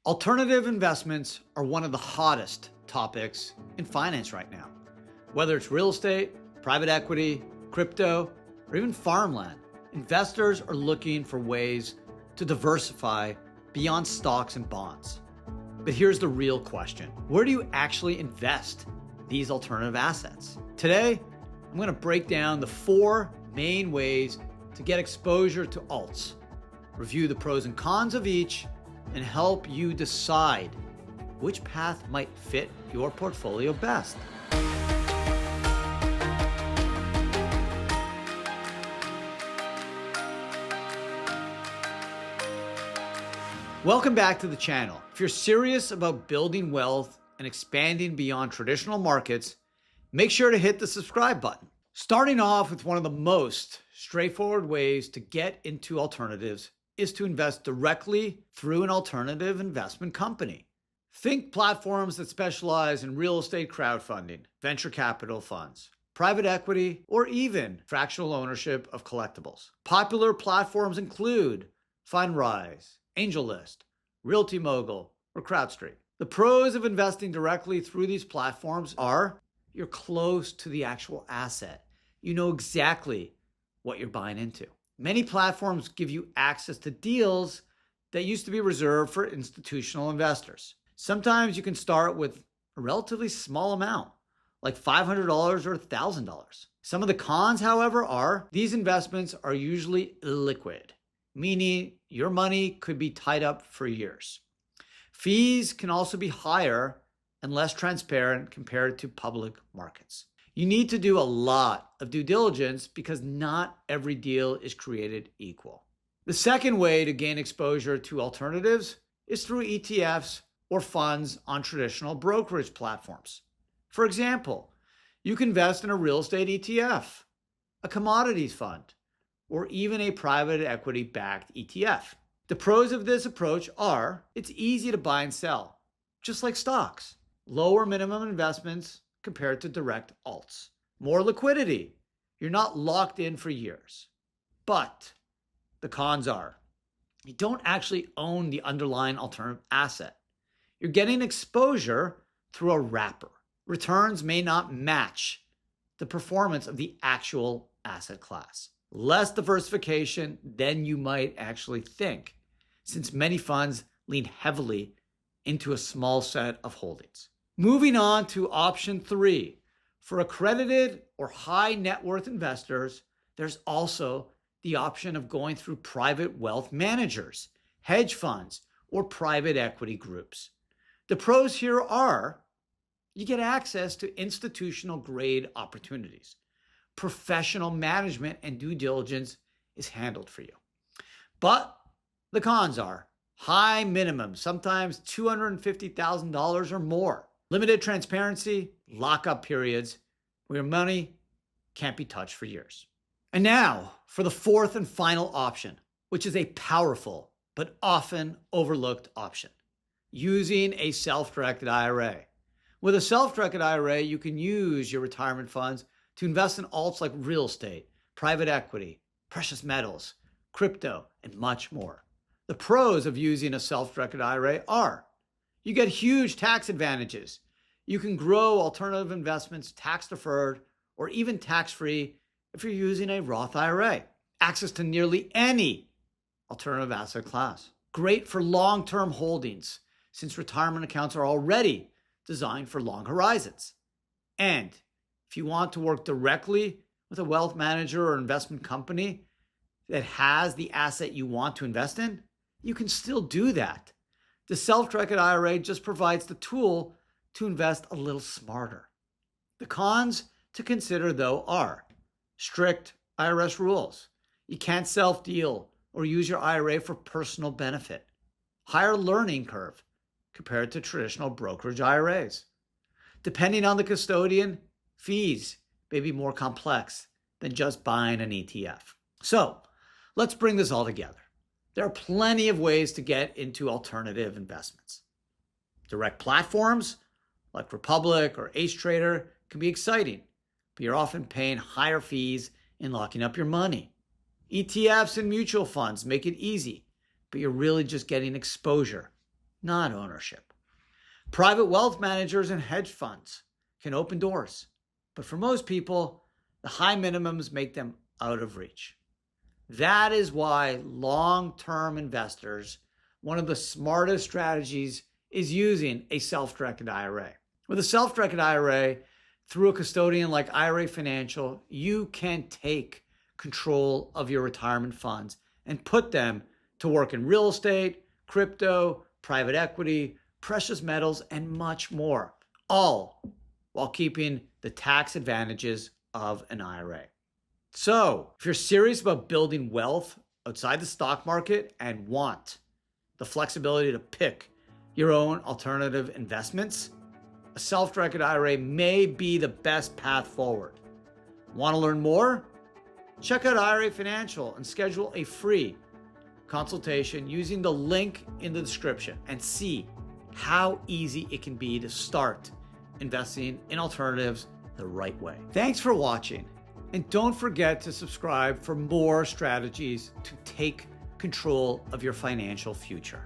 Alternative investments are one of the hottest topics in finance right now. Whether it's real estate, private equity, crypto, or even farmland, investors are looking for ways to diversify beyond stocks and bonds. But here's the real question. Where do you actually invest these alternative assets? Today, I'm going to break down the 4 main ways to get exposure to alts, review the pros and cons of each, and help you decide which path might fit your portfolio best. Welcome back to the channel. If you're serious about building wealth and expanding beyond traditional markets, make sure to hit the subscribe button. Starting off with one of the most straightforward ways to get into alternatives is to invest directly through an alternative investment company. Think platforms that specialize in real estate crowdfunding, venture capital funds, private equity, or even fractional ownership of collectibles. Popular platforms include Fundrise, AngelList, Realty Mogul, or CrowdStreet. The pros of investing directly through these platforms are you're close to the actual asset. You know exactly what you're buying into. Many platforms give you access to deals that used to be reserved for institutional investors. Sometimes you can start with a relatively small amount, like $500 or $1,000. Some of the cons, however, are these investments are usually illiquid, meaning your money could be tied up for years. Fees can also be higher and less transparent compared to public markets. You need to do a lot of due diligence because not every deal is created equal. The second way to gain exposure to alternatives is through ETFs or funds on traditional brokerage platforms. For example, you can invest in a real estate ETF, a commodities fund, or even a private equity-backed ETF. The pros of this approach are it's easy to buy and sell, just like stocks. Lower minimum investments compared to direct alts. More liquidity. You're not locked in for years. But the cons are you don't actually own the underlying alternative asset. You're getting exposure through a wrapper. Returns may not match the performance of the actual asset class. Less diversification than you might actually think, since many funds lean heavily into a small set of holdings. Moving on to option 3. For accredited or high net worth investors, there's also the option of going through private wealth managers, hedge funds, or private equity groups. The pros here are you get access to institutional grade opportunities. Professional management and due diligence is handled for you. But the cons are high minimums, sometimes $250,000 or more. Limited transparency, lockup periods, where your money can't be touched for years. And now for the 4th and final option, which is a powerful but often overlooked option, using a self-directed IRA. With a self-directed IRA, you can use your retirement funds to invest in alts like real estate, private equity, precious metals, crypto, and much more. The pros of using a self-directed IRA are you get huge tax advantages. You can grow alternative investments tax-deferred or even tax-free if you're using a Roth IRA. Access to nearly any alternative asset class. Great for long-term holdings since retirement accounts are already designed for long horizons. And if you want to work directly with a wealth manager or investment company that has the asset you want to invest in, you can still do that. The self-directed IRA just provides the tool to invest a little smarter. The cons to consider, though, are strict IRS rules. You can't self-deal or use your IRA for personal benefit. Higher learning curve compared to traditional brokerage IRAs. Depending on the custodian, fees may be more complex than just buying an ETF. So let's bring this all together. There are plenty of ways to get into alternative investments. Direct platforms like Republic or Ace Trader can be exciting, but you're often paying higher fees and locking up your money. ETFs and mutual funds make it easy, but you're really just getting exposure, not ownership. Private wealth managers and hedge funds can open doors, but for most people, the high minimums make them out of reach. That is why long-term investors, one of the smartest strategies is using a self-directed IRA. With a self-directed IRA, through a custodian like IRA Financial, you can take control of your retirement funds and put them to work in real estate, crypto, private equity, precious metals, and much more, all while keeping the tax advantages of an IRA. So, if you're serious about building wealth outside the stock market and want the flexibility to pick your own alternative investments, a self-directed IRA may be the best path forward. Want to learn more? Check out IRA Financial and schedule a free consultation using the link in the description and see how easy it can be to start investing in alternatives the right way. Thanks for watching, and don't forget to subscribe for more strategies to take control of your financial future.